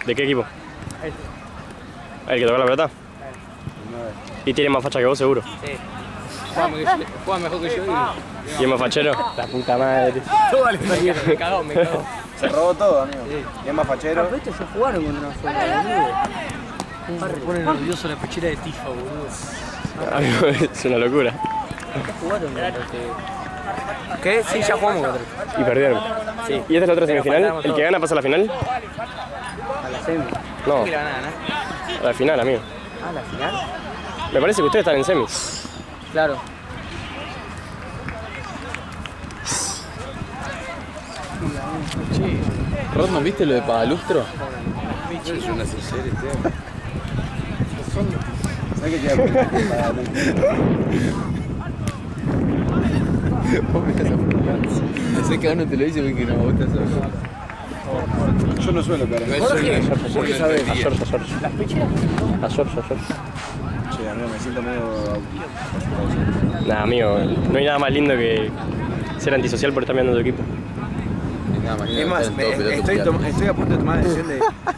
¿De qué equipo? ¿El que toca la pelota? Y tiene más facha que vos, seguro. Sí. Juega mejor que yo ¿Y es más fachero? La puta madre. me cagó. Se robó todo, amigo. Sí. Y es más fachero. Pero estos se jugaron contra nosotros, boludo. Me pone nervioso la pechera de Tifa, boludo. Amigo, es una locura. ¿Qué jugaron contra este? ¿Qué? Sí, ya jugamos contra este. Y perdieron. Sí. ¿Y esta es la otra semifinal? Pero ¿El que gana pasa a la final? A la semi. No, ¿Qué la van a ganar? a la final, amigo. ¿A la final? Me parece que ustedes están en semis. Claro. Rodman, ¿viste lo de Padalustro? Es una sinceridad, tío. ¿Sabes qué te iba a preguntar? Vos me estás apuntando. Sé que a uno te lo dice porque no, vos estás Yo no suelo, pero. ¿Por qué sabés? A George. A George. Che, amigo, me siento medio. Nada, amigo, no hay nada más lindo que ser antisocial por estar mirando tu equipo. Es más, estoy a punto de tomar la decisión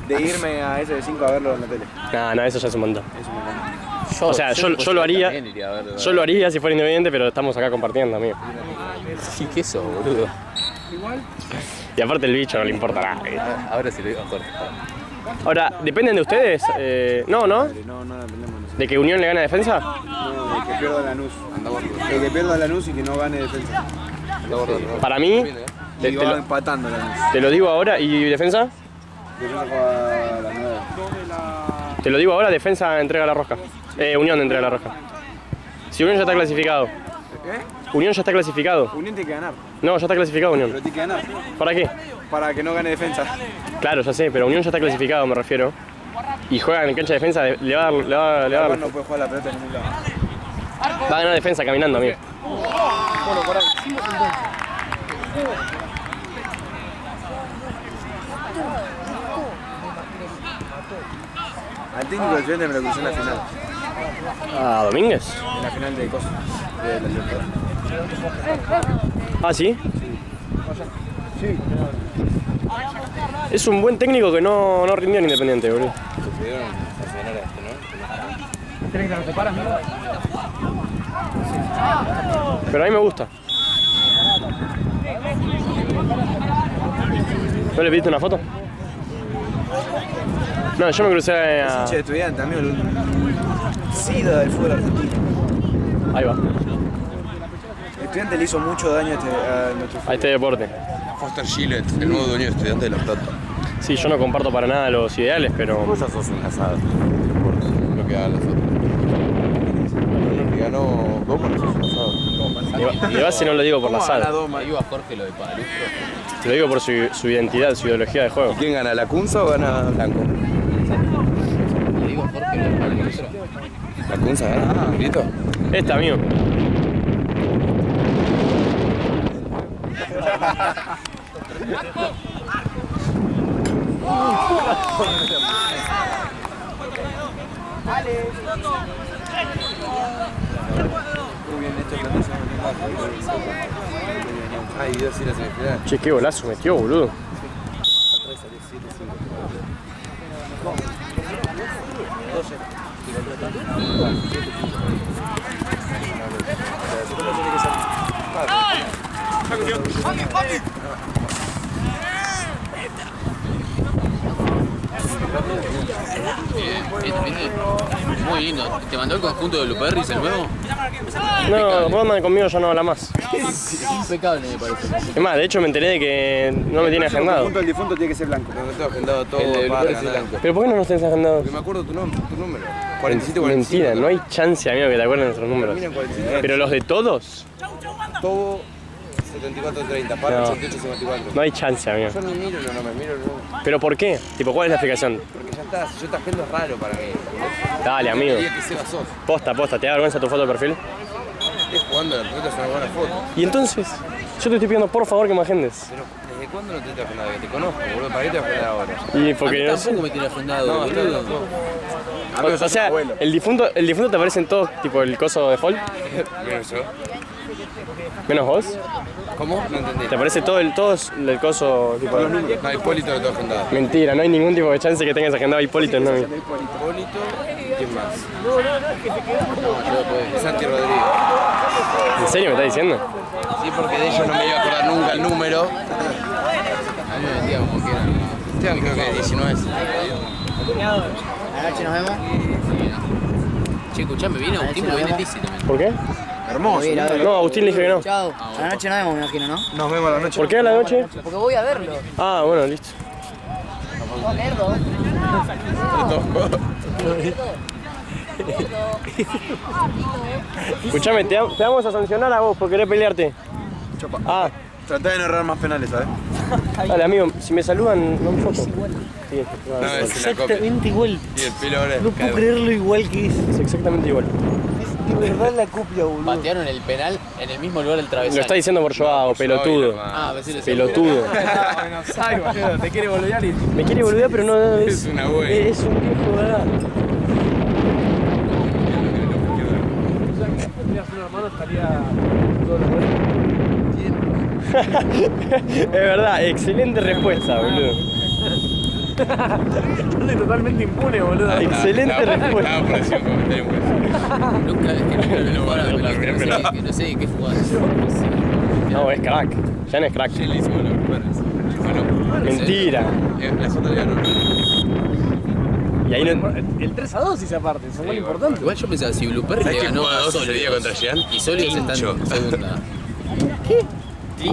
de irme a ese de 5 a verlo en la tele. Nada, eso ya es un montón. Es un montón. O sea, yo lo haría. También iría a verlo. Yo lo haría si fuera independiente, pero estamos acá compartiendo, amigo. Sí, ¿qué sos, boludo? Y aparte el bicho no le importa nada. Ahora sí lo digo a Jorge. Ahora, ¿dependen de ustedes? No, ¿no? No dependemos de ¿De que Unión le gane a Defensa? No, de que pierda Lanús. De que pierda Lanús y que no gane defensa. Para mí, Y va empatando Lanús. te lo digo ahora, ¿y Defensa? Defensa juega a las 9. Te lo digo ahora, Defensa entrega la rosca. Unión entrega la rosca. Si Unión ya está clasificado. Unión ya está clasificado. Unión tiene que ganar. No, ya está clasificado Unión. Pero tiene que ganar. ¿Para qué? Para que no gane defensa. Claro, ya sé, pero Unión ya está clasificado, me refiero. Y juega en cancha de Defensa, le va a dar. No puede jugar la pelota en ningún lado. Va a ganar Defensa caminando, amigo. Bueno, pará. Al técnico del Estudiantes me lo crucé en la final. ¿A Domínguez? En la final de cosas. De la Libertadores. ¿Ah, sí? Sí. Es un buen técnico que no rindió en Independiente, boludo. ¿Tenés que nos separan, amigo? Pero a mí me gusta. ¿No le pediste una foto? No, yo me crucé a... Hincha de Estudiante, amigo. El SIDA del fútbol argentino. Ahí va, El Estudiante le hizo mucho daño a nuestro a fútbol. este deporte. Foster Gillett, el nuevo dueño de Estudiantes de La Plata. Sí, yo no comparto para nada los ideales, pero... Vos ya sos un asado. Por lo que hagan los otros. Que ganó Doma, no sos un asado. Y de base no lo digo por la sala. Ahí va Jorge lo de Padalustro. Te lo digo por su identidad, su ideología de juego. ¿Quién gana, la Cunza o gana Blanco? Le digo a Jorge lo de Padalustro. ¿La Cunza gana? ¿Grito? Esta, amigo. Muy bien, esto es lo que se Ay, Dios, sí, la semifinal. Che, qué golazo metió, boludo. Muy lindo. ¿Te mandó el conjunto de Luperris el nuevo? No, Rodman conmigo ya no habla más. Impecable, me parece. Es más, de hecho me enteré de que no me tiene agendado. El difunto tiene que ser blanco. No tengo agendado todo. El de Luperris es blanco. ¿Pero por qué no nos tenés agendados? Porque me acuerdo tu número. 47, 45. Mentira, no hay chance, amigo, que te acuerdes de nuestros números. Termina en 47. Pero los de todos, Todo 74-30, para No. 88-54. no hay chance, amigo. Yo ni miro, no me miro, no. ¿Pero por qué? Tipo, ¿cuál es la explicación? Porque ya está, si yo te agendo es raro para mí. Dale, amigo. Quería que Seba sos. Posta, ¿te da vergüenza tu foto de perfil? Es jugando a la pelota, es una buena foto. Y entonces, yo te estoy pidiendo por favor que me agendes. Pero, ¿desde cuándo no te he agendado? Que te conozco, boludo. ¿Para qué te voy a agendar ahora? Y porque no sé. me tiene agendado, No, boludo. O sea, el difunto te aparece en todos, tipo el coso de default, Menos yo. menos vos. ¿Cómo? No entendí. ¿Te parece todo el coso? Tipo, No, Hipólito lo tengo agendado. mentira, no hay ningún tipo de chance que tengas agendado a Hipólito, ¿no? Hipólito, ¿quién más? No, es que se quedó por no, Santi Rodríguez. ¿En serio me estás diciendo? Sí, porque de ellos no me iba a acordar nunca el número. A mí me vendía como que era. Esteban creo que 19. Anoche nos vemos. Che, escuchame, viene Agustín, pero viene Tizi también. ¿Por qué? Hermoso. No, Agustín le dije que no. Chao. A la noche nos vemos, me imagino, ¿no? Nos vemos a la noche. ¿Por qué a la noche? Porque voy a verlo. Ah, bueno, listo. Oh, nerdo. Escuchame, te vamos a sancionar a vos por querer pelearte. Chopa. Ah, Tratá de no errar más penales, ¿sabes? dale amigo, si me saludan, no me foto. Sí, No, es una copia. Exactamente igual. Y el pelo ahora es No puedo creerlo igual que es. es exactamente igual. Es de verdad la copia, boludo. Patearon el penal en el mismo lugar del Lo travesaño. está diciendo por Joao, pelotudo. Ah, decirle Pelotudo. Te quiere boludear y... Me quiere boludear, pero no Es una güey. Es un viejo, ¿verdad? Es verdad, excelente respuesta, boludo. Estoy totalmente impune, boludo. Excelente respuesta. Estaba por decir un comentario muy gracioso. Nunca lo jugaron de pelota, que no sé qué jugada es. No, es crack. Ya no es crack. Sí, le hicimos los recuerdos. Bueno, Mentira. la foto le ganó. Y ahí no. El 3-2 hice aparte, es muy importante. Igual yo pensaba, si Blueperry ¿Sabés le qué ganó jugaba a 2 ese día Sólidos contra Jean? y Sólidos está Tincho. en segunda.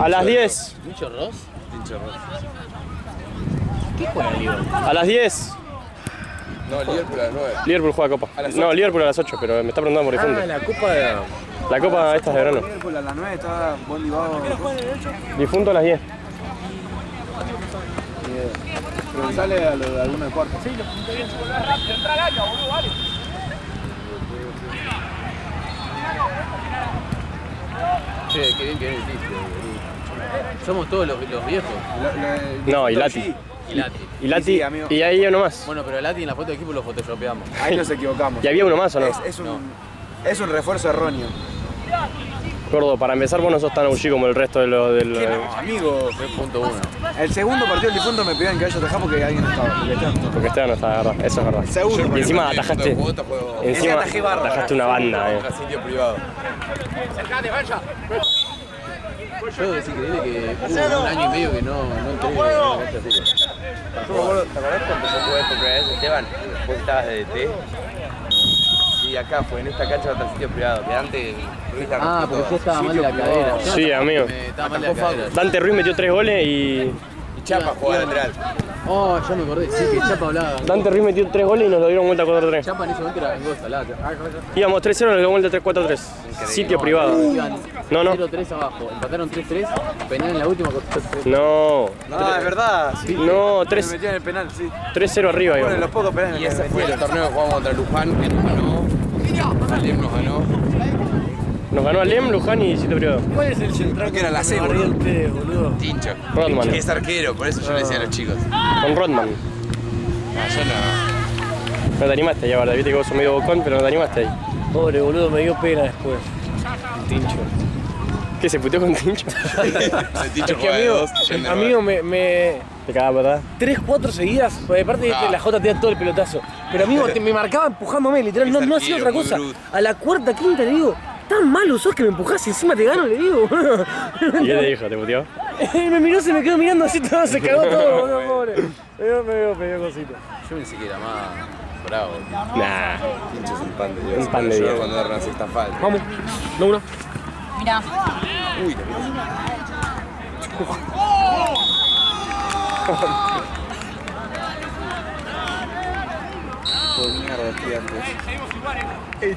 A las 10. ¿Tincho Ross? Tincho Ross. ¿Qué juega Liverpool? A las 10. No, Liverpool a las 9. Liverpool juega Copa. A las No, 8. Liverpool a las 8, pero me está preguntando por difunto. La copa de... La Copa esta es de verano. Liverpool a las 9 estaba Bondi Vago. Difunto a las 10. Pero sale a lo de alguno de cuarto. Sí, Che, qué bien que viene el Tizi, boludo. Somos todos los viejos. No, y Lati. Y Lati. Y Lati. Sí, amigo. Y ahí uno más. Bueno, pero Lati en la foto de equipo lo photoshopeamos. Ahí nos equivocamos. ¿Y había uno más o no? Es un refuerzo erróneo. Gordo, para empezar vos no sos tan OG como el resto de los... ¿Qué no, amigo? Fue punto uno. El segundo partido del difunto me pedían que vaya a dejar porque alguien no estaba. Porque Esteban no está, verdad. Eso es verdad. Segundo. Y encima atajaste... Ese Encima atajé bárbaro. atajaste una banda, A sitio privado. Yo es increíble que hubo un año y medio que no entré en la cancha así. ¿Te acordás cuando yo jugué por primera vez, Esteban? Vos estabas de DT. Sí, acá fue, en esta cancha de sitio privado. Que antes Ruiz la Ah, rompió porque yo toda. estaba mal de la cadera. Sí, amigo. Estaba mal de la cadera. Dante Ruiz metió 3 goles y... Y Chapa jugaba lateral. Oh, ya me acordé. Sí, que Chapa hablaba. Dante Ruiz metió 3 goles y nos lo dieron vuelta 4-3. Chapa en ese momento era Angosta, Lata. Íbamos 3-0 y nos dio vuelta 3-4-3. Sitio privado. Iban No, no. 0-3 abajo. Empataron 3-3. Penal en la última con 3-3. No. No, es verdad. Sí. No, Me 3 metí en el penal, sí. 3-0 arriba Bueno, íbamos. los pocos penales Y que ese me fue metí. el torneo que jugamos contra Luján, que nos ganó. Alem nos ganó. Nos ganó Alem, Luján y sitio privado. ¿Cuál es el central Creo que era la C, me boludo. barrió ustedes, boludo? Tincho. Rodman. Es arquero, por eso yo le decía a los chicos. Con Rodman. No, yo no. No te animaste ya, verdad. Viste que vos sos medio bocón, pero no te animaste ahí. Pobre, boludo, me dio pena después. Tincho. ¿Qué, se puteó con Tincho? El Tincho Es que juega de amigo, 2. yo en el amigo me Te cagaba, ¿verdad? 3-4 seguidas, pues aparte de que la J te da todo el pelotazo. Pero amigo, me marcaba empujándome, literal, no hacía otra cosa. A la cuarta, quinta le digo, tan malo sos que me empujás y encima te gano, le digo. ¿Y qué te dijo? ¿Te puteó? Me miró, se me quedó mirando así todo, se cagó todo, boludo, pobre. Me dio cosita. Yo pensé que era más bravo. Nah. Tincho es un pan de Dios. Un pan de Yo Dios. cuando agarran una sexta falta. Vamos, no uno. Mirá. Uy, la mierda. Por mierda, estudiantes.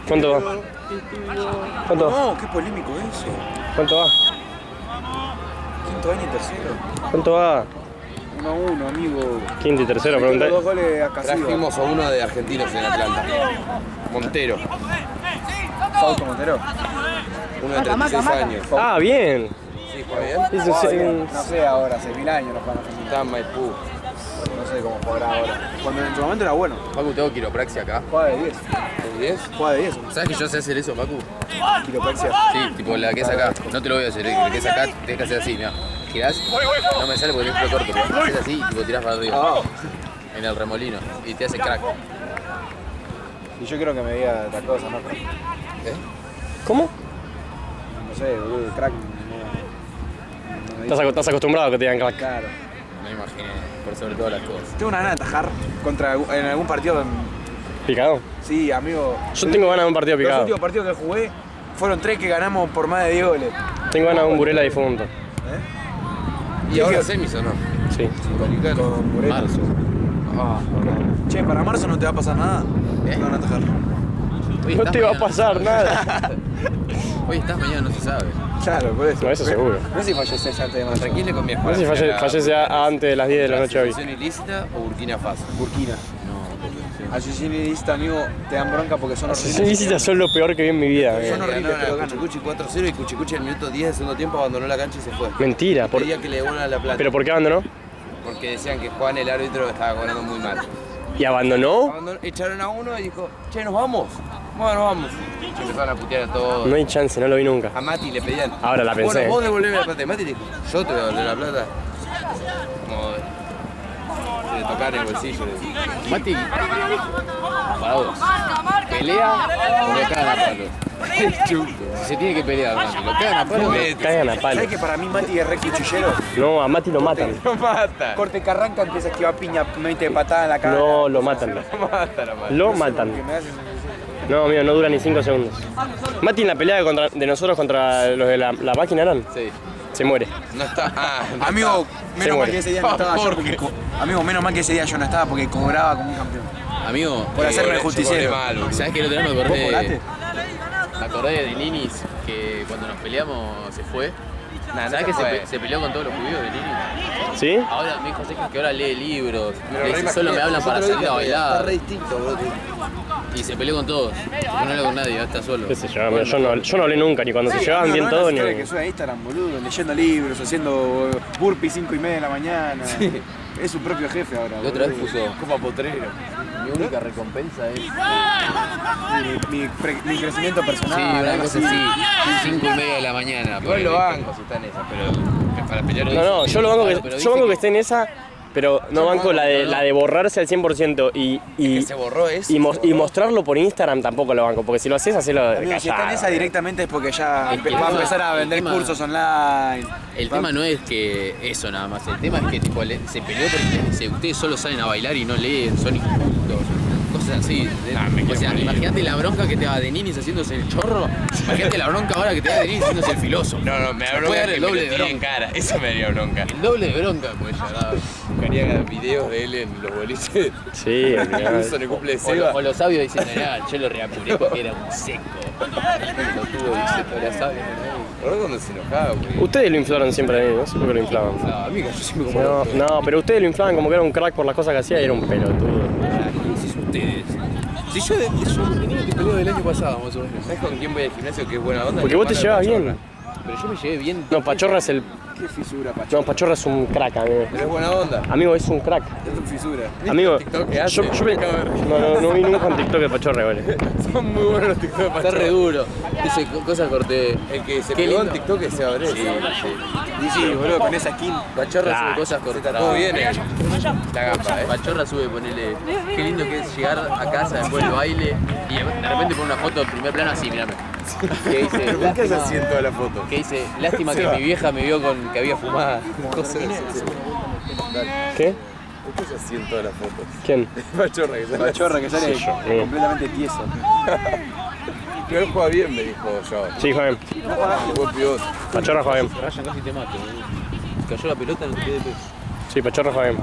¿Cuánto va? ¿Cuánto va? No, qué polémico eso. ¿Cuánto va? Quinto año y tercero. ¿Cuánto va? 1-1, amigo. Quinto y tercero, Metió los pregunté. 2 goles a Casiva. Trajimos a uno de argentinos en Atlanta. Montero. Fausto Montero. Uno de 36 años. Ah, bien. Sí, juega bien. Eso sí. No sé ahora, hace 1000 años nos van a Argentina. Está en Maipú. No sé cómo jugará ahora. Cuando en su momento era bueno. Pacu, tengo quiropraxia acá. Juega de 10. ¿De 10? Juega de 10. ¿Sabes que yo sé hacer eso, Pacu? Quiropraxia. Sí, tipo la que es acá. No te lo voy a hacer, la que es acá, tenés que hacer así, mira. Girás, no me sale porque es corto, pero haces así y tipo tirás para arriba. Ah. En el remolino. Y te hace crack. Y yo quiero que me diga otra cosa, ¿no? ¿Eh? ¿Cómo? No sé, boludo, crack. Estás acostumbrado a que te digan crack. Claro. Me imaginé, por sobre todas las cosas. Tengo una gana de atajar en algún partido. ¿Picado? Sí, amigo. Yo tengo ganas de un partido Los picado. últimos partidos que jugué fueron 3 que ganamos por más de 10 goles. Tengo ganas de un Burela difunto. ¿Y ahora semis o no? Sí. Con Burela. Marzo. Ah, che, para marzo no te va a pasar nada. ¿Eh? No van a atajar. Hoy No estás, te va a mañana pasar nada. Hoy estás, mañana no se sabe. Claro, por eso. No, eso seguro. No sé si falleces antes de marzo. Tranquilo con mi No escuela. sé si fallece antes de las 10 de la noche hoy. ¿Asociación ilícita o Burkina Faso? Burkina. No, Asesino y lista, amigo, te dan bronca porque son Si ilícitas son lo peor que vi en mi vida. Son horribles, pero ganan. Cuchicuchi 4-0 y Cuchicuchi en el minuto 10 del segundo tiempo abandonó la cancha y se fue. Mentira. Pedía que le devuelvan la plata. ¿Pero por qué abandonó? Porque decían que Juan, el árbitro, estaba cobrando muy mal. ¿Y abandonó? Echaron a uno y dijo, che, ¿nos vamos? Bueno, nos vamos. Y empezaron a putear a todos. No hay chance, no lo vi nunca. A Mati le pedían. Ahora la pensé. Bueno, vos devolveme la plata. Y Mati dijo, yo te voy a devolver la plata. Como de tocar el bolsillo. Mati, para vos. Pelea o lo cagan a palos. Si se tiene que pelear, Mati, lo cagan a palos. Cagan a palos. ¿Sabes que para mí Mati es re cuchillero? No, a Mati lo matan. No mata. Corte que arranca, empieza a esquivar piña, mete patada en la cara. No, lo matan. No mata la mata. Lo matan. Que me hacen- No, amigo, no dura ni 5 segundos. Mati en la pelea de nosotros contra los de la máquina eran, Sí. se muere. No está. Ah, no Amigo, Se menos mal muere. que ese día no estaba yo ¿Por porque... qué? Amigo, menos mal que ese día yo no estaba porque cobraba como un campeón. Amigo, Por hacerme el yo justiciero. cobré mal, boludo. ¿sabes qué? El otro día me ¿Vos acordé cobraste? Me acordé de Ninis, que cuando nos peleamos se fue. Nah, ¿Sabes no que se fue. se peleó con todos los judíos de Ninis? ¿Sí? Ahora me dijo Sergio que ahora lee libros, Pero le dice, solo me hablan para salir a Está bailar. re distinto, boludo. Y se peleó con todos. No habla con nadie, está solo. Qué sé yo, amigo, yo no hablé nunca, ni cuando se llevaban Amigo, bien no todos, es ni... la historia que sube a Instagram, boludo, leyendo libros, haciendo burpee 5:30 de la mañana. Es su propio jefe ahora. La otra vez boludo. puso, Copa Potrero. mi única recompensa es... Mi crecimiento personal. Sí, una algo cosa así, 5:30 de la mañana. Igual lo banco si está en esa, pero para pelear No, yo lo banco Claro, pero que, dice yo banco que- que esté en esa, pero no banco la de borrarse al 100% que se borró eso. y mostrarlo por Instagram tampoco lo banco, porque si lo haces, hacelo de Amigo, si está en callado. esa directamente es porque ya Es que va a el empezar a tema- vender el tema- cursos online. El tema no es que eso nada más, el tema es que tipo, se peleó porque dice, ustedes solo salen a bailar y no leen, son injustos, cosas así. O sea, imagínate la bronca que te va de Ninis haciéndose el chorro, imagínate la bronca ahora que te va de Ninis haciéndose el filósofo. No, me da Se puede bronca dar que el me doble lo de tire en bronca. cara. Eso me daría bronca. El doble de bronca, pues ya. Buscaría videos de él en los boliches. Sí, olvidate. Eso en el cumple de O, Seba. o los sabios dicen, "Mirá, yo lo reapuré porque era un seco. Lo tuvo diciendo la sabia. ¿Recuerdas cuando se enojaba, güey? Ustedes lo inflaron siempre a mí, no sé por qué lo inflaban. No, amigo, yo siempre como... No, pero ustedes lo inflaban como que era un crack por las cosas que hacía y era un pelotudo. ¿Qué es ustedes? Si yo venía te peleo del año pasado, más o menos. ¿Sabes con quién voy al gimnasio que es buena onda? Porque Mi vos te hermano llevas de bien. Pero yo me llevé bien. No, Pachorra es el... Qué fisura, Pacho. No, Pachorra es un crack, amigo. Pero es buena onda. Amigo, es un crack. Es tu fisura. Amigo, TikTok que hace? yo no vi nunca un TikTok de Pachorra, igual. Son muy buenos los TikTok de Está Pachorra. re duro. Dice cosas corté. El que se Qué pegó en lindo. TikTok es Seba Brés. Sí, boludo, con esa skin. Pachorra Claro. sube cosas cortadas. Está todo bien, La gamba, Pachorra sube, ponele. Qué lindo que es llegar a casa después del baile y de repente pone una foto en primer plano así, mirame. Que dice, ¿Pero por qué es lástima, así en toda la foto? que dice, lástima que mi vieja me vio con que había fumado. Cosas así. ¿Qué? ¿Por qué es así en todas las fotos? ¿Quién? Pachorra que sale. Pachorra que sale Sí. completamente tieso. Pero él juega bien, me dijo yo. Sí, Juan. Buen pivote. Pachorra juega bien. Rayan casi te mato. Cayó la pelota, no te quedé peso. Sí, Pachorra juega bien.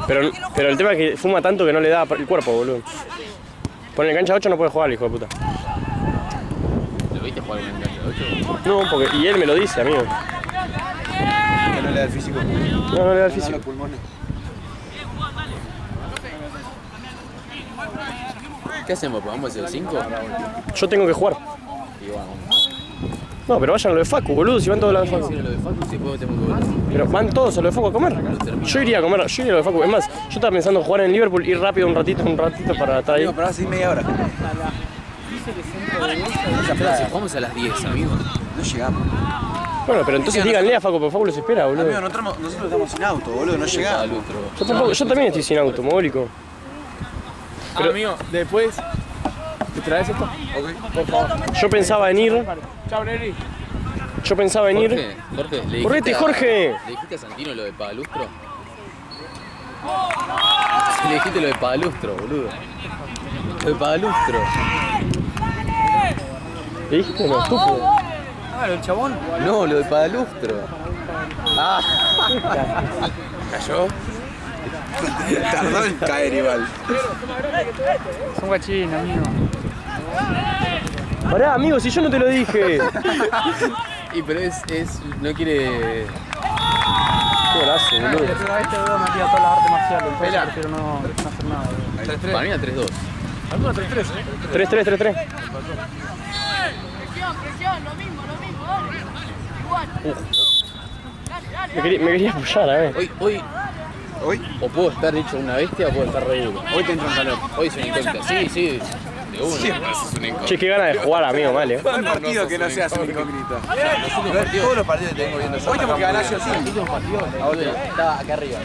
Pero el tema es que fuma tanto que no le da el cuerpo, boludo. Pone en cancha 8 no puede jugar, el hijo de puta. ¿Lo viste jugar en el cancha 8? No, porque... Y él me lo dice, amigo. Que no le da el físico. No le da el No físico. los pulmones. ¿Qué hacemos? ¿Vamos a hacer el 5? Yo tengo que jugar. Y vamos. No, pero vayan a lo de Facu, boludo, si van todos a lo de Facu. Sí, lo de Facu y después tenemos que volver. Pero van todos a lo de Facu a comer. Yo iría a comer, yo iría a lo de Facu. Es más, yo estaba pensando en jugar en Liverpool, ir rápido un ratito para estar ahí. No, pero así media hora. Pero si jugamos a las 10, amigo. No llegamos. Bueno, pero entonces díganle a Facu, porque Facu los espera, boludo. Amigo, nosotros estamos sin auto, boludo, no llegamos. Yo también estoy sin auto, mogólico. Pero amigo, después... ¿Te traes esto? Ok. Por favor. Yo pensaba en ir. Chao, Neri. Yo pensaba en ir. Jorge, ¿le ¡Correte, dijiste Jorge! ¿Le dijiste a Santino lo de Padalustro? Le dijiste lo de Padalustro, boludo. Lo de Padalustro. ¿Le dijiste? No, estúpido. Claro, el chabón. No, lo de Padalustro. Ah. ¿Cayó? Tardó en caer igual. Son guachín, amigo. Pará, amigo, si yo no te lo dije. Y pero no quiere... Qué golazo, boludo. Este video me tira todas las artes marciales, entonces prefiero no hacer nada. Para mí era 3-2. Alguna 3-3, 3-3, 3-3. Presión, lo mismo, dale. Igual. Me quería apoyar, a ver. Hoy, o puedo estar hecho una bestia o puedo estar re duro. Hoy te entra un calor. Hoy es una incógnita. Sí, de uno. Che, qué ganas de jugar, amigo, mal, Todo el partido que no seas una incógnita. Todos los partidos que tengo viendo Hoy tenemos que ganar sí o sí. El último partido, estaba acá arriba.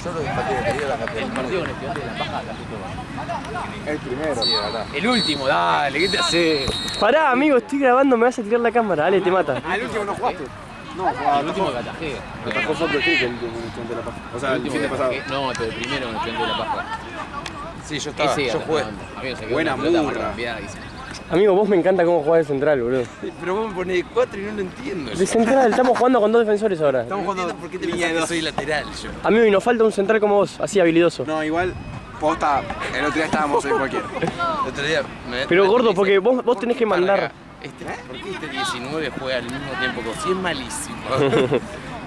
Solo el partido que quería la El partido con el Estudiante de La Paja, casi todo. El primero. Sí, de verdad. El último, dale, ¿qué te hace? Pará, amigo, estoy grabando, me vas a tirar la cámara, dale, te mata. Ah, el último no jugaste. No, El último que atajé. atajó Sandro Crick el último de la Paja. O sea, el fin de pasado. No, pero el primero con el Estudiante de La Paja. Sí, yo estaba, Ese yo jugué. Amigo, se quedó Buena una pelota murra. para cambiar, dice. Amigo, vos me encanta cómo jugás de central, boludo. Pero vos me ponés de 4 y no lo entiendo. De central, estamos jugando con 2 defensores ahora. Estamos No jugando entiendo por qué te línea pensás que de soy lateral yo. Amigo, y nos falta un central como vos, así habilidoso. No, igual, posta, el otro día estábamos en cualquiera. El otro día Pero gordo, dice, porque vos ¿por tenés qué que mandar. Parga, ¿por qué este 19 juega al mismo tiempo que vos? Sí, es malísimo.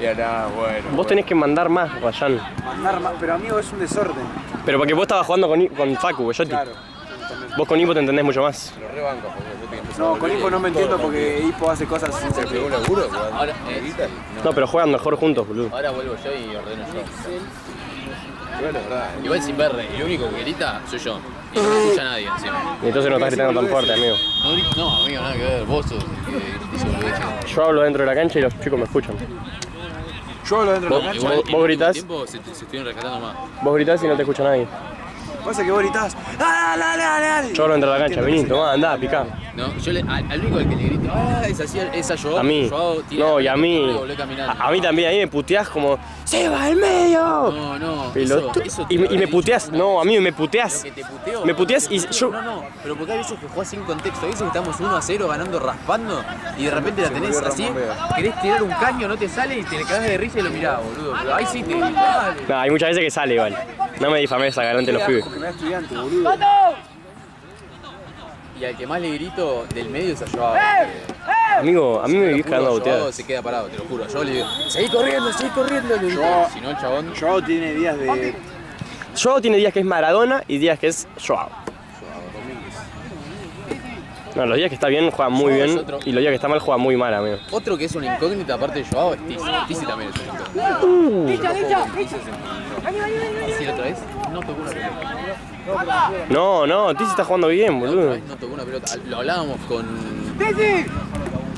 Ya nada, bueno. Vos tenés que mandar más, Rayán. Mandar más, pero amigo, es un desorden. Pero porque vos estabas jugando con Facu, Bellotti. Claro. Vos con Ipo te entendés mucho más. Lo rebanco, porque yo tengo que empezar a No, volver con Ipo no me todos entiendo los porque Ipo hace cosas sin partidos. ¿Se pegó sentido. un laburo? Ahora, No, pero juegan mejor juntos, boludo. ahora vuelvo yo y ordeno yo. Igual la verdad. Igual sin verle, el único que grita soy yo. Y no escucha nadie encima. Y entonces no estás gritando tan fuerte, amigo. No, amigo, nada que ver. Vos sos el que dice boludeces. Yo hablo dentro de la cancha y los chicos me escuchan. Yo hablo dentro de Vos, la cancha. igual, vos en el último gritás. tiempo se estuvieron rescatando más. Vos gritás y no te escucha nadie. Pasa que vos gritás, dale, dale, dale, dale. Yo hablo dentro de la cancha, vení, tomá, andá, picá. No, yo al único al que le grito, es así, es a Joao. A mí. Joao tiene No, la y a pelota, mí. volvé caminando. A mí también, a mí me puteás como, ¡se va al medio! No, Pelotudo. eso te Y lo me habré puteás, dicho no, una a mí me vez. puteás. Lo que te puteo. Me puteás y yo. No, pero porque hay veces que jugás sin contexto, hay veces que estamos 1-0 ganando raspando y de repente la tenés así, querés tirar un caño, no te sale y te cagás de risa y lo mirás, boludo. Pero ahí sí te dale. No, hay muchas veces que sale igual. No me difames acá delante de los pibes. Porque me da estudiante, boludo. Y al que más le grito del medio es a Joao. Amigo, a mí me vivís cagando a Joao boteadas. se queda parado, te lo juro. Yo le digo, seguí corriendo, le digo. Joao- Si no, el chabón. Joao tiene días de... Joao tiene días que es Maradona y días que es Joao. No, los días que está bien juega muy Joao es bien otro. y los días que está mal juega muy mal, amigo. Otro que es una incógnita aparte de Joao es Tizi. Tizi también es una incógnita. ¿Tizi la otra vez? No tocó una pelota. No, Tizi está jugando bien, La otra boludo. vez no tocó una pelota. Lo hablábamos con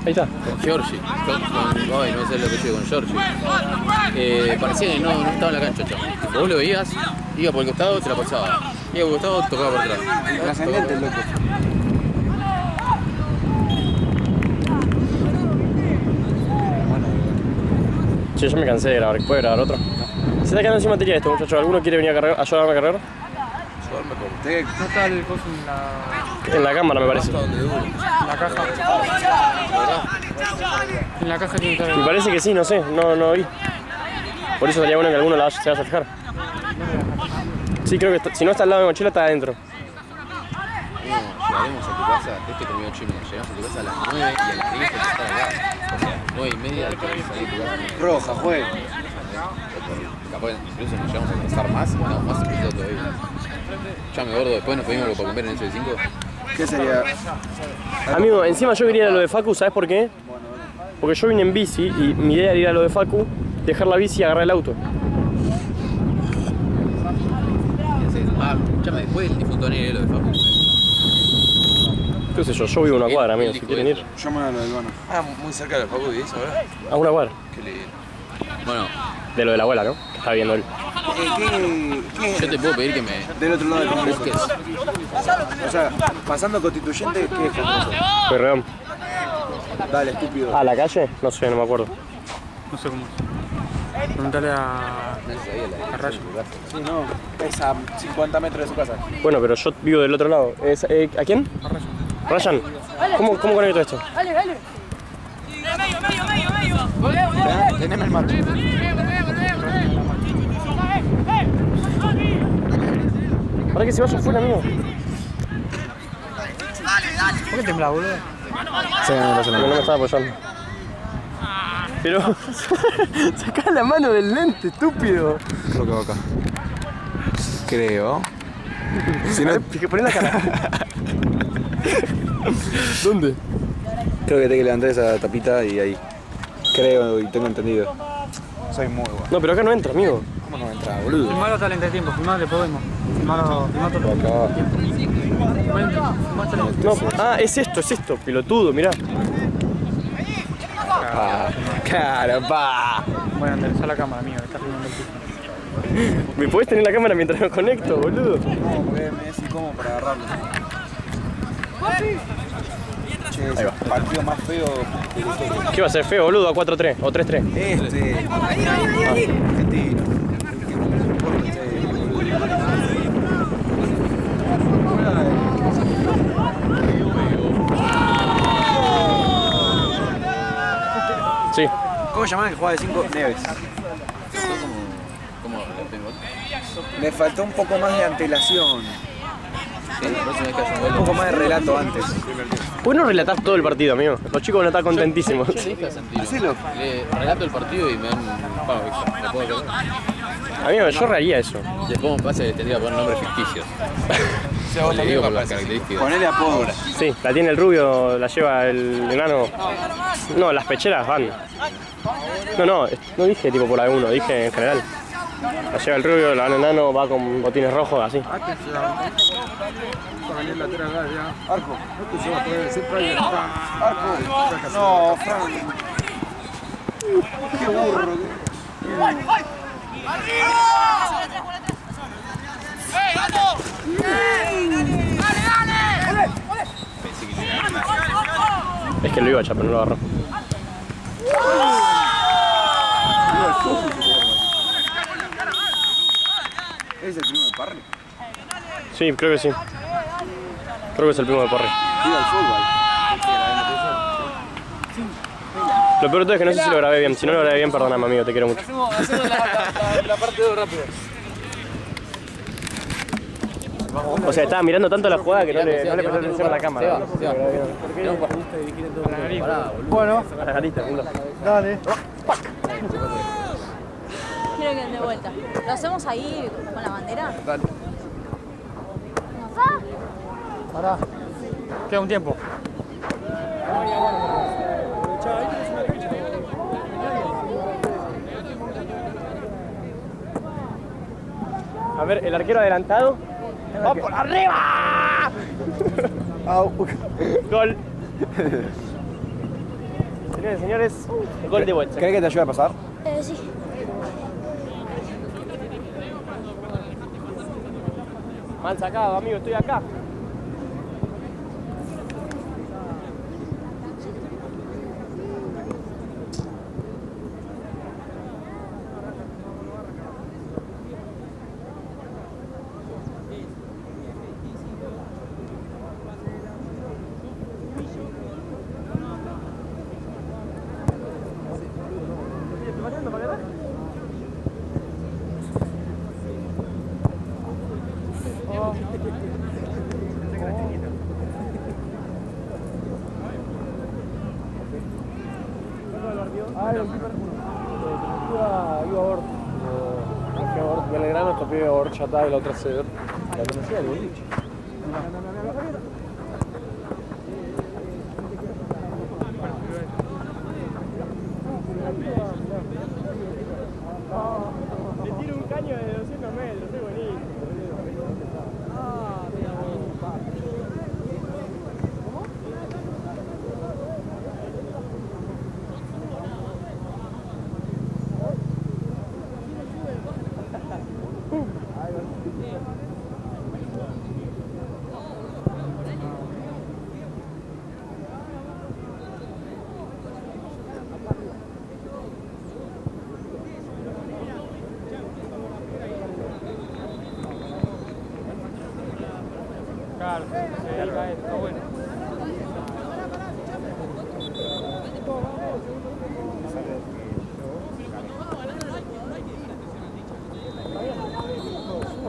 Ahí está. Giorgi. Ay, no sé lo que yo con Giorgi. Parecía que no estaba en la cancha, chaval. Vos lo veías, iba por el costado, te la pasaba. Iba por el costado, tocaba por atrás. Trascendente el loco. Che, yo me cansé de grabar. ¿Puede grabar otro? Se está quedando sin materia este muchacho. ¿Alguno quiere venir a ayudarme a cargar? No está el coso En la cámara, me parece. en la caja. En la caja tiene que estar. Me parece que sí, no sé. No vi. Por eso sería bueno que alguno se vaya a fijar. Sí, creo que si no está al lado de mi mochila, está adentro. Llegaremos a tu casa, este terminó 8:30. Llegamos a tu casa a las 9 y a las 10 tenés que estar acá. O sea, 9:30 tenés que salir de tu casa. Roja, juegue. Capaz incluso nos llegamos a pasar más y no, más empezó todavía. Chame gordo, después nos pedimos algo para comer en ese 5. ¿Qué sería? Amigo, encima yo quería ir a lo de Facu, ¿sabes por qué? Porque yo vine en bici y mi idea era ir a lo de Facu, dejar la bici y agarrar el auto. Escuchame, después del difuntonero lo de Facu. ¿Qué sé yo vivo en una cuadra, amigo, si quieren ir. Yo me voy a lo del bono. Ah, muy cerca de los Facu y eso, ahora. A una cuadra. Qué lindo. Bueno, De lo de la abuela, ¿no? Que está viendo él. ¿Qué yo te puedo pedir que me del otro lado del Congreso? busques. O sea, pasando Constituyente, ¿qué es Congreso? Perreón. Dale, estúpido. ¿A la calle? No sé, no me acuerdo. No sé cómo es. Preguntale a Rayo. Sí, no. Es a 50 metros de su casa. Bueno, pero yo vivo del otro lado. ¿A quién? A Rayo. Ryan. ¿Cómo conecto esto? Dale, dale. Medio. Teneme el marco. Para que se vaya afuera, amigo. ¿Por qué tembla, boludo? Sí, no pasa Porque no me estaba apoyando. Pero sacá la mano del lente, estúpido. Creo que va acá. Creo. Si no, Poné la cara. ¿Dónde? creo que tengo que levantar esa tapita y ahí. Creo y tengo entendido. Soy muy bueno. No, pero acá no entra, amigo. ¿Cómo no entra, boludo? Filmalo hasta el entretiempo, filmalo después vemos. Filmalo todo el Acá. tiempo. No, es esto, pelotudo, mirá. Cara, pa. Bueno, enderezá la cámara, amigo, está filmando el piso. ¿Me podés tener la cámara mientras me conecto, boludo? No, porque me es incómodo para agarrarlo. Che, es el partido más feo de la historia. ¿Qué va a ser feo, boludo? ¿A 4-3 o 3-3? Argentino. Sí. ¿Cómo llamaban el que jugaba de 5? Neves. ¿Cómo lo tengo? Me faltó un poco más de antelación. La próxima vez que haya un gol. Un poco más de relato antes. ¿Por qué no relatás todo el partido, amigo? Los chicos van a estar contentísimos. Yo le dije a Santino. Le relato el partido y me dan un pago extra. ¿Lo puedo creer? Amigo, yo haría eso. Después me pasa que tendría que poner nombres ficticios. Le digo por las características. Ponele apodo. Sí, la tiene el rubio, la lleva el enano. No, las pecheras van. No dije tipo por alguno, dije en general. La lleva el rubio, la van el enano, va con botines rojos, así. Arco. Arco. No, Frank. Qué burro. Es que lo iba a echar, pero no lo agarró. ¿Es el primo de Parry? Sí, creo que sí. Creo que es el primo de Parry. Viva el fútbol. Lo peor de todo es que no sé si lo grabé bien. Si no lo grabé bien, perdóname, amigo, te quiero mucho. Hacemos la parte 2 rápido. O sea, estaba mirando tanto la jugada que no le presté atención a la cámara. Bueno, A la gatita, lindo. dale. Quiero que de vuelta. ¿Lo hacemos ahí con la bandera? Dale. Pará. Queda un tiempo. A ver, el arquero adelantado. ¡Va por arriba! Gol. Señores, señores, gol de vuelta. ¿Querés que te ayude a pasar? Sí. Mal sacado, amigo, estoy acá. Belgrano, topé a horchata y la otra ceder. La conocía del boliche. Claro, se al caer, está bueno.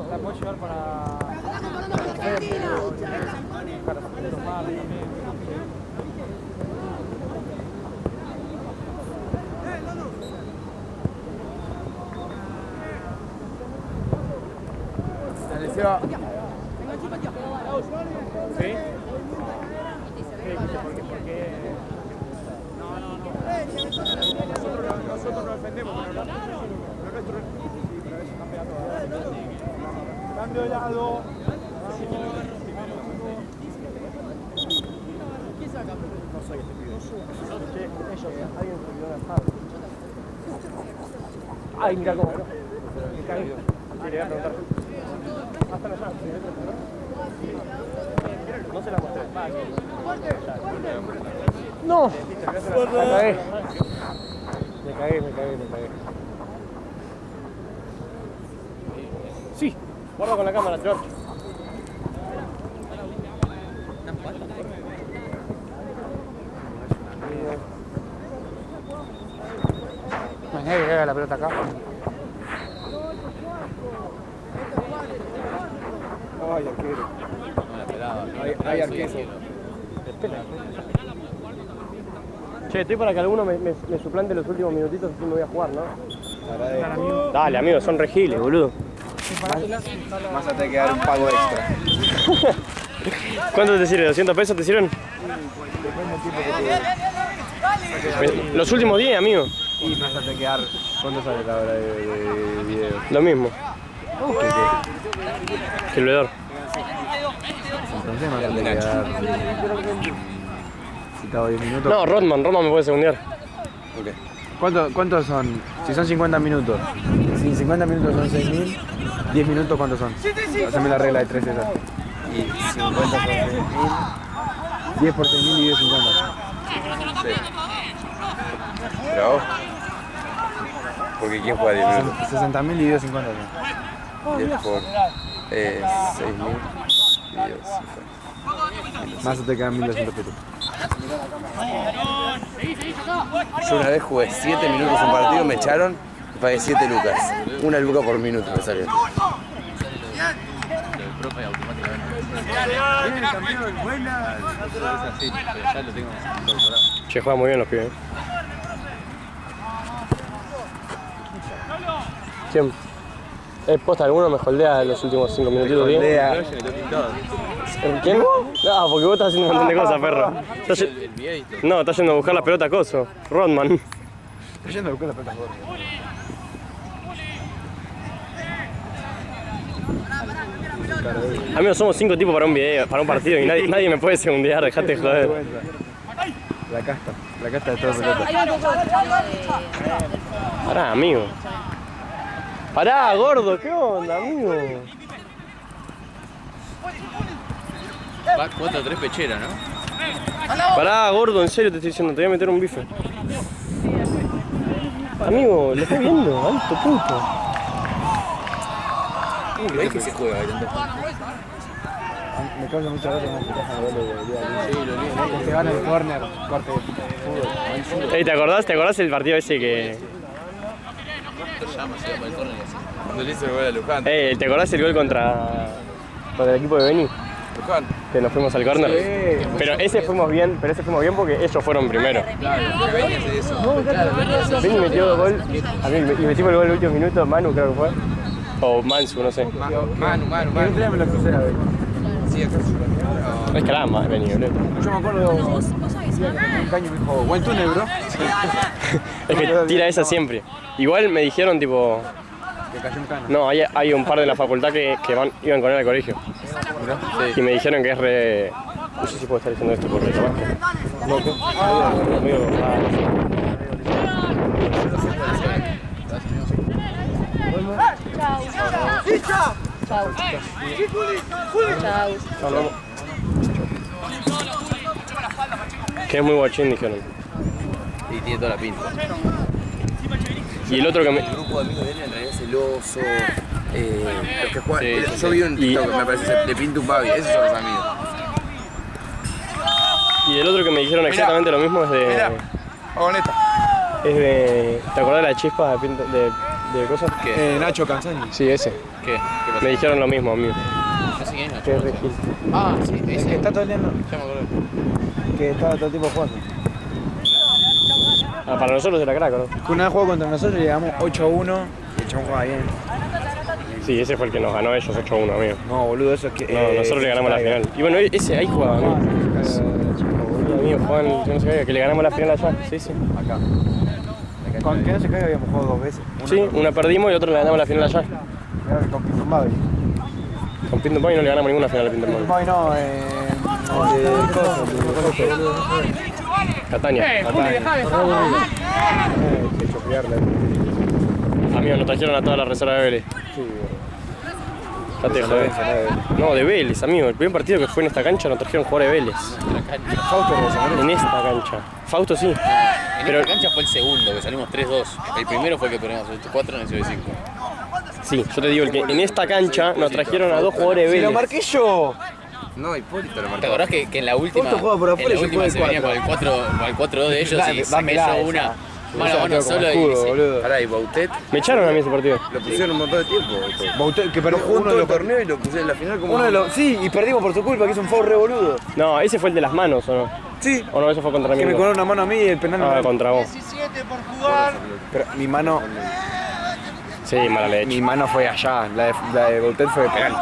La puedo llevar para los malos también. ¿Sí? Porque... Nosotros nos defendemos, pero nuestro... Cambio de lado. No soy este pibe. Ellos, alguien se olvidó de dejar. Ay, mira cómo. Me caí. Sí, le voy a preguntar. Hasta allá, no se la mostré. No. Me cagué. Sí. Guarda con la cámara, George. No hay nadie que haga la pelota acá. Ay, arquero. No la esperaba. Hay arquero. Che, estoy para que alguno me suplante los últimos minutitos así me voy a jugar, ¿no? Dale, amigo, son regiles, boludo. Más a tener que dar un pago extra. ¿Cuánto te sirve? ¿200 pesos te sirven? Los últimos 10, amigo. Y más a tener que dar. ¿Cuánto sale la hora de video? Lo mismo. Que el veedor. Entonces más a tener que dar. Si estaba 10 minutos. No, Rodman me puede segundear. ¿Cuántos son? Si son 50 minutos. Si 50 minutos son 6.000, 10 minutos ¿cuántos son? Haceme la regla de 3 esa. Y 50 son 6.000. 10 por 6.000 y 10 50. Sí. Pero vos. Porque ¿quién juega 10 minutos? 60.000 y 10 50. 10 por 6.000 y 10 50. Más te quedan 1.200 pesos. Yo una vez jugué 7 minutos un partido, me echaron y pagué 7 lucas. 1 luca por minuto me salió. Lo del profe automáticamente. Es así, pero ya lo tengo incorporado. Che, juega muy bien los pibes. ¿Quién? Posta, alguno me holdea los últimos 5 minutitos. ¿Quién? No, porque vos estás haciendo un montón de cosas, perro. No, estás yendo a buscar la pelota a coso. Rodman. Estoy yendo a buscar la pelota. Amigos, somos 5 tipos para un video, para un partido y nadie me puede segundear, dejate de joder. La casta de todo pelota. Pará, amigo. Pará, gordo, ¿qué onda, amigo? Va 4-3 pechera, ¿no? Pará, gordo, en serio te estoy diciendo, te voy a meter un bife. Amigo, lo estoy viendo, alto puto. ¿Ves que se juega ahí tanto? Me causa mucha gracia más que caja de goles de día. Sí, lo lío. Se van al córner, corte de fútbol. Ey, ¿te acordás del partido ese que...? Lo llama, se va para el córner y así. Cuando le hizo el gol a Luján. ¿Te acordás el gol contra el equipo de Beni? Luján. Que nos fuimos al córner. Sí. Pero ese fuimos bien porque ellos fueron primero. Claro, que venía a hacer eso. Beni metió gol, a mí, y metimos el gol en el último minuto, Manu creo que fue. O Mansu, no sé. Manu. Me lo crucé a ver. Sí, acá No es caramba, Beni, boludo. Yo me acuerdo un caño me dijo, buen túnel, bro. Es que tira esa siempre. Igual me dijeron tipo... Que cayó un cano. No, hay un par de la facultad que iban con él al colegio. Sí. Y me dijeron que es re... No sé si puedo estar diciendo esto porque capaz que... No, ¿qué? Que es muy guachín, dijeron. Y tiene toda la pinta. Y el otro que me... El grupo de amigos de él en realidad es el oso. Los que juegan. Sí, Yo vi un TikTok, me parece, de Pintu Babi, esos son los amigos. el otro que me dijeron exactamente lo mismo es de... Mirá, vagoneta. Es de... ¿Te acordás de la chispa de cosas? Nacho Canzani. Sí, ese. ¿Qué? ¿Qué pasó? Me dijeron lo mismo a mí. No sé quién es Que Nacho. es Regil. Ah, sí, El ese. que está todo el día, ¿no? Ya me acordé. Que estaba todo el tiempo jugando. Ah, para nosotros era crack, ¿no? Que una vez jugó contra nosotros y llegamos 8-1 y el chabón jugaba bien. Sí, ese fue el que nos ganó ellos 8-1, amigo. No, boludo, eso es que... No, nosotros le ganamos la final. Y bueno, ese ahí jugaba, amigo. Amigo, jugaban, yo no sé qué, que le ganamos la final allá. Sí, sí. Acá. Con que no se caiga habíamos jugado 2 veces. Sí, una perdimos y otra le ganamos la final allá. Con Pintumbabi. Con Pintumbabi no le ganamos ninguna final a Pintumbabi. Pintumbabi no, Catania. Amigo, nos trajeron a toda la reserva de Vélez. Date de joder. No, de Vélez, amigo. El primer partido que fue en esta cancha nos trajeron jugadores de Vélez. En esta cancha. Fausto sí. En Pero- esta cancha fue el segundo, que salimos 3-2. El primero fue el que perdimos 8-4 en el 5. Sí, yo te digo, el que en esta cancha nos trajeron a 2 jugadores de ¡Si lo Vélez. marqué yo! No, Hipólito lo ¿Te marcó. acordás que en la última, Justo juega por afuera en y la yo última juego se el venía con el 4-2 de ellos y saqué Dámela yo esa. una Esa mano a la mano tengo solo como y escudo, sí. boludo. Pará, y Bautet Me echaron a mí ese partido. lo pusieron un montón de tiempo. Bautet, que pero Jugó uno todo de el los torneo y lo pusieron en la final como... Uno de los, sí, y perdimos por su culpa, que hizo un foul re boludo. No, ese fue el de las manos, ¿o no? Sí, ¿O no? Eso fue contra mí. que me cobró una mano a mí y el penal Ah, no. contra vos. Pero mi mano Sí, mala leche. fue allá, la de Bautet fue de penal.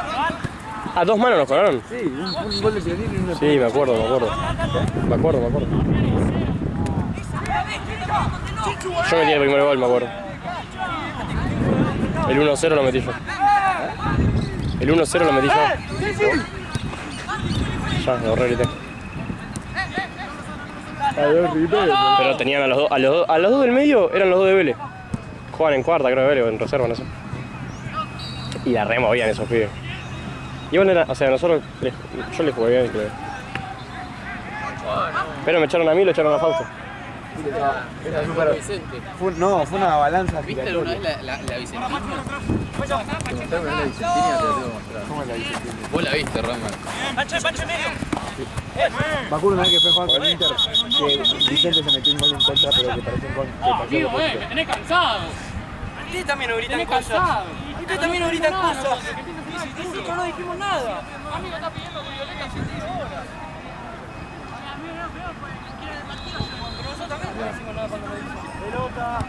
¿A 2 manos nos cobraron? Sí, un gol de Pionir y una Sí, me acuerdo. Yo metí el primer gol, me acuerdo. El 1-0 lo metí yo. El 1-0 lo metí yo. Ya, me ahorré grité. Pero tenían a los dos del medio, eran los dos de Vélez. Juegan en cuarta, creo, de Vélez, o en reserva, no sé. Y la removían esos pibes. Igual era, o sea, yo les jugué bien, creo. Pero me echaron a mí y lo echaron a Fausto. Vicente. fue una balanza ¿Viste alguna giratoria. vez la Vicentina? ¿Te mostraron la Vicentina? Te la tengo que mostrar. ¿Cómo es la Vicentina? Vos la viste, Rama. Me acuerdo una vez que fue a jugar con Inter, que Vicente se metió un gol en contra, pero que pareció un gol que pasó lo opuesto. tenés cansado. Ustedes también no gritan cosas. Ustedes también no gritan cosas. Nosotros no dijimos nada. Amigo está pidiendo que Violeta se pero nosotros también no decimos nada cuando lo dicen. Pelota.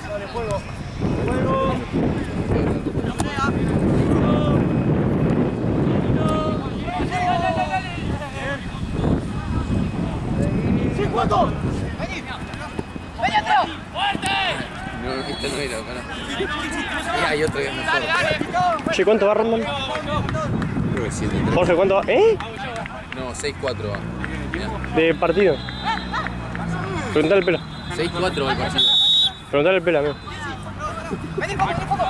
Dale, juego. No, esta no era, pará. Y hay otro que es mejor. Che, ¿cuánto va, Rondon? Creo que 7. Jorge, ¿cuánto va? ¿Eh? No, 6-4 va. Mirá. De partido. Preguntale el pelo. 6-4 va el partido. Preguntale el pelo, amigo.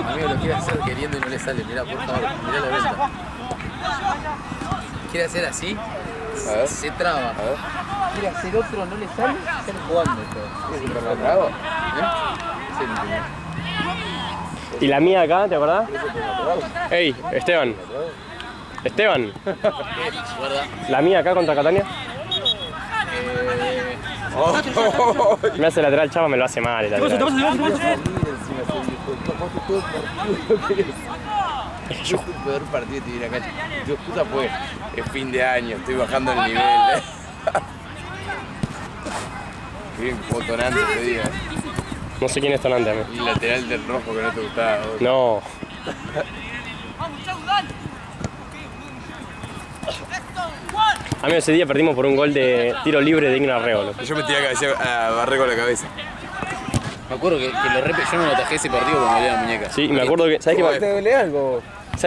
Amigo lo quiere hacer queriendo y no le sale. Mirá, por favor, mirá la venta. Quiere hacer así, A ver. se traba. A ver. Quiere hacer otro, no le sale, sale jugando esto. ¿Pero la trago? Sí, no entiendo. ¿Y la mía acá, te acordás? Ey, Esteban. Esteban. Guarda. La mía acá contra Catania. Me hace lateral, chava, me lo hace mal. El lateral. Yo el peor partido que tuve acá. Tu excusa fue, es fin de año, estoy bajando el nivel. Qué bien botonante te digo. No sé quién es Tonante, amigo. Y lateral del rojo que no te gustaba. vos. No. Amigo, ese día perdimos por un gol de tiro libre de Igna Arreo. Yo me tiré a barrer con la cabeza. Me acuerdo que yo me lo atajé ese partido cuando me dolía la muñeca. Sí, y me acuerdo que. ¿Sabés ¿Te duele algo?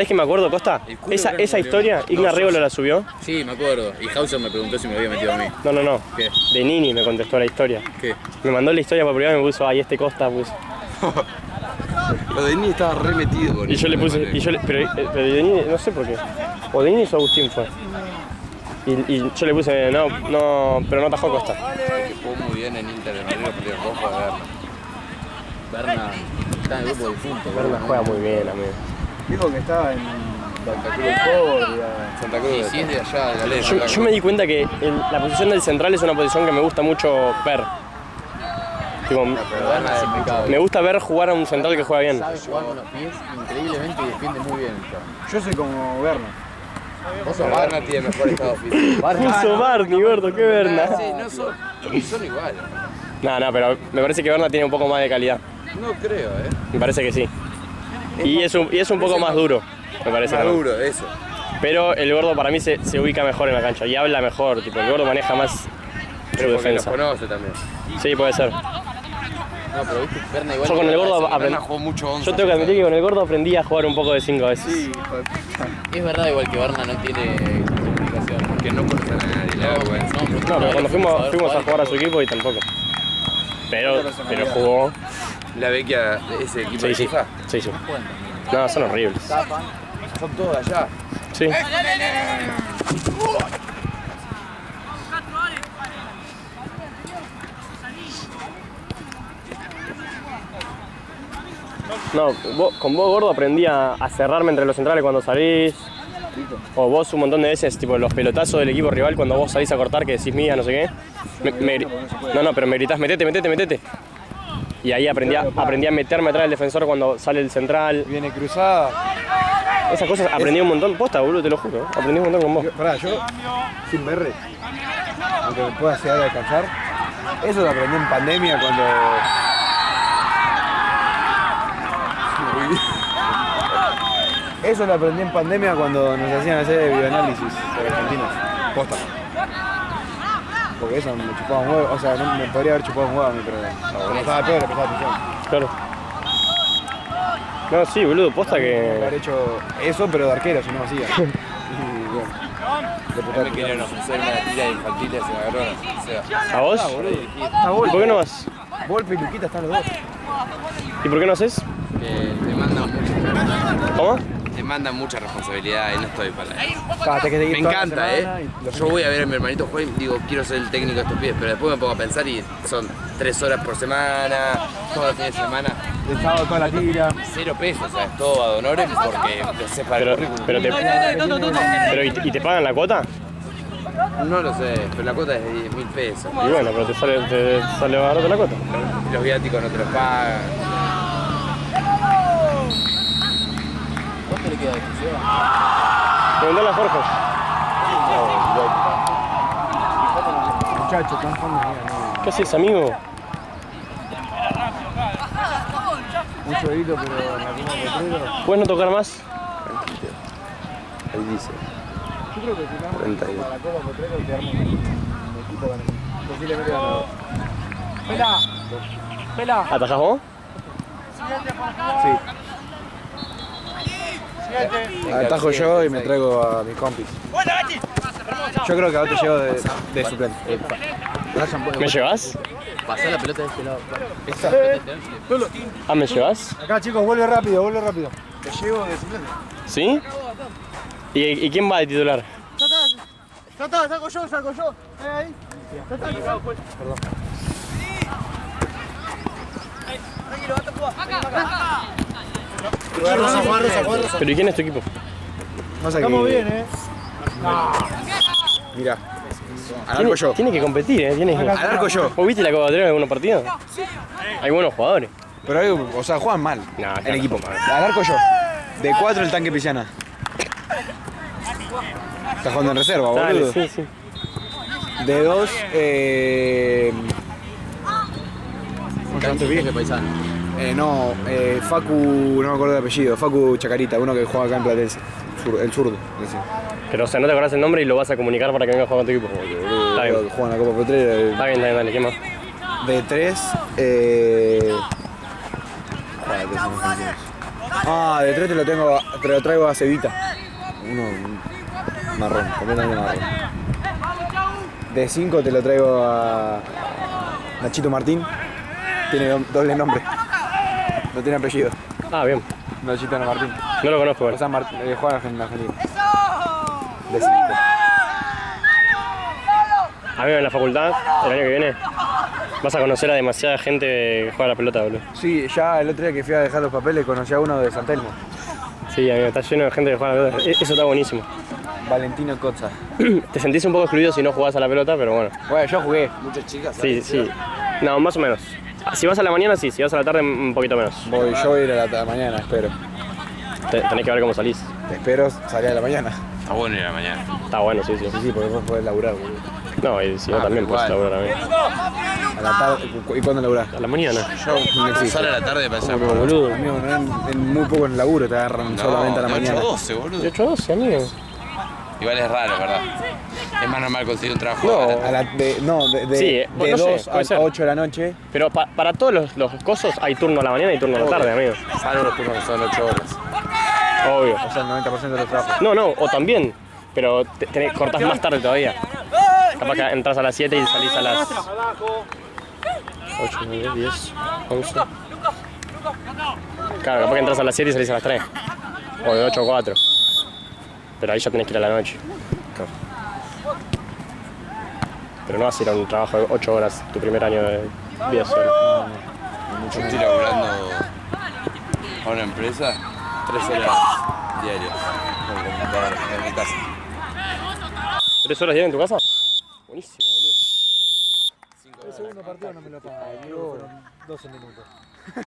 qué me acuerdo, Costa? El culo Esa grande, historia, boludo. Igna Arreo la subió. Sí, me acuerdo. Y Hauser me preguntó si me lo había metido a mí. No. ¿Qué? De Nini me contestó la historia. ¿Qué? Me mandó la historia por primera y me puso, ay, este Costa puso. Lo de Nini estaba re metido con Y yo le puse, pero de Nini, no sé por qué. O de Nini o Agustín fue. Y yo le puse, no, pero no atajó Costa. Que jugó muy bien en Inter de Madrid, los partidos rojos de verla. Berna está en el grupo difunto. Berna juega muy bien, amigo. Dijo que estaba en Santa Cruz. Y si es de allá, de la ley. Yo me di cuenta que la posición del central es una posición que me gusta mucho ver. Tipo, me gusta ver jugar a un central que juega bien. Sabe jugar con los pies increíblemente y defiende muy bien. Yo soy como Berna. Vos sos Barna, tiene mejor estado físico. Puso Barney, gordo, qué Berna. Sí, no son iguales. No, pero me parece que Berna tiene un poco más de calidad. No creo, Me parece que sí. Y es un poco más duro, me parece. Maduro, eso. Pero el gordo para mí se ubica mejor en la cancha y habla mejor. Tipo, el gordo maneja más su Pero porque los defensa. conoce también. Sí, puede ser. No, pero viste, Berna igual. Yo con el gordo aprendí. Jugó mucho 11. Yo tengo que admitir que con el gordo aprendí a jugar un poco de 5 a veces. Es verdad igual que Berna no tiene comunicación. Porque no conoce a nadie, la vergüenza. No, pero cuando fuimos a jugar a su equipo y tampoco. Pero jugó. La Vecchia, ese equipo Sí, de sí. FIFA. Sí, sí. No, son horribles. Son todos allá. Sí. No, con vos, gordo, aprendí a cerrarme entre los centrales cuando salís. O vos un montón de veces, tipo los pelotazos del equipo rival cuando vos salís a cortar, que decís mía, no sé qué. No, pero me gritás, metete. Y ahí aprendí a meterme atrás del defensor cuando sale el central. Viene cruzada. Esas cosas aprendí un montón. Posta, boludo, te lo juro. Aprendí un montón con vos. Yo, sin ver, aunque me pueda llegar a alcanzar, eso lo aprendí en pandemia cuando... Eso lo aprendí en pandemia cuando nos hacían hacer bioanálisis de argentinos. Posta. Porque eso me chupaba un huevo, o sea, no me podría haber chupado un huevo a mí, pero como estaba peor, le prestaba atención. Claro. No, sí, boludo, posta que... Haber hecho eso, pero de arquero, si no hacía. Y bueno, le prestaba Me querían atención. ofrecer una tira infantil y se me agarró. O sea, ¿A vos? ¿Y por qué no vas? Volpe y Luquita están los dos. ¿Y por qué no haces? te mandan mucho. ¿Cómo? Te mandan mucha responsabilidad y no estoy para eso. Cállate que te Me encanta, Yo voy a ver a mi hermanito jugar y digo, quiero ser el técnico de estos pibes, pero después me pongo a pensar y son 3 horas por semana, todos los fines de semana. El sábado toda la tira. 0 pesos, o sea, es todo ad honorem porque lo sé para el currículum. Pero ¿y te pagan la cuota? No lo sé, pero la cuota es de 10.000 pesos. Y bueno, pero te sale barato la cuota. Los viáticos no te los pagan. ¿Cuánto le queda de exclusión? Preguntale a Jorge. Muchachos, están jugando bien. ¿Qué haces, amigo? Un jueguito, pero en la Copa Potrero. ¿Puedes no tocar más? Ahí dice. Yo creo que si vamos 31. para la Copa Potrero quedamos un equipo ganador. Posiblemente ganador. Pela. ¿Atajás vos? Sí. Atajo yo y me traigo a mis compis. Yo creo que ahora te llevo de suplente. ¿Me llevas? Pasá la pelota de este lado. Ah, ¿me llevas? Acá chicos, vuelve rápido, vuelve rápido. Te llevo de suplente. ¿Sí? ¿Y quién va de titular? Ya está, saco yo. Ahí. Perdón. Tranquilo, vas a jugar. Rosa. ¿Pero y quién es tu equipo? Estamos bien, Mirá. Al arco yo. Tiene que competir, Al arco yo. ¿Vos viste la Copa Potrero en algunos partidos? Hay buenos jugadores. Pero hay, o sea, juegan mal. No, el equipo. Al arco yo. De 4 el tanque Pisiana. Estás jugando en reserva, Dale, boludo. sí, sí. De 2, Jefe paisano. no, Facu, no me acuerdo de apellido, Facu Chacarita, uno que juega acá en Platense, el zurdo. Ese. Pero o sea, no te acordás el nombre y lo vas a comunicar para que venga a jugar con tu equipo. Está bien. Que juega en la Copa Potrero. Está bien, dale, ¿qué más? De 3, de 3 te lo traigo a Cevita. Uno marrón, completamente marrón. De 5 te lo traigo a Nachito Martín. Tiene doble nombre. No tiene apellido. Ah, bien. Nachito Martín. No lo conozco, O sea, juega en Argentina. De 5. A mí en la facultad, el año que viene, vas a conocer a demasiada gente que juega a la pelota, boludo. Sí, ya el otro día que fui a dejar los papeles conocí a uno de San Telmo. Sí, amigo, está lleno de gente que juega a la pelota. Eso está buenísimo. Valentino Cozza. Te sentís un poco excluido si no jugás a la pelota, pero bueno. Bueno, yo jugué. Muchas chicas. Sí, sí. No, más o menos. Si vas a la mañana, sí. Si vas a la tarde, un poquito menos. Yo voy a ir a la mañana, espero. Tenés que ver cómo salís. Espero salir a la mañana. Está bueno ir a la mañana. Está bueno, sí, sí. Sí, sí, porque vos podés laburar, boludo. No, y si no, también puedes laburar también. A la tarde. ¿Y cuándo laburás? A la mañana. Yo no existe. Sale a la tarde para Pero, boludo. Amigo, en muy poco en laburo te agarran solamente a la mañana. 12, boludo. De 8 a 12, amigo. Igual es raro, ¿verdad? Es más normal conseguir un trabajo. No. Sí, de no sé, 2 puede ser. a 8 de la noche. Pero para todos los cosos hay turno a la mañana y turno a la tarde, amigo. Salvo los turnos que son 8 horas. Obvio. O sea, el 90% de los trabajos. No, o también. Pero cortás más tarde todavía. Capaz que entras a las 7 y salís a las 8, 9, 10, 11. Claro, capaz que entras a las 7 y salís a las 3. O de 8 a 4. Pero ahí ya tenés que ir a la noche. Claro. Pero no vas a ir a un trabajo de 8 horas tu primer año de vida social. Yo estoy laburando a una empresa 3 horas diarias con computadora en mi casa. 3 horas diarias en tu casa. Buenísimo, boludo. El segundo partido no me lo paga. 12 minutos.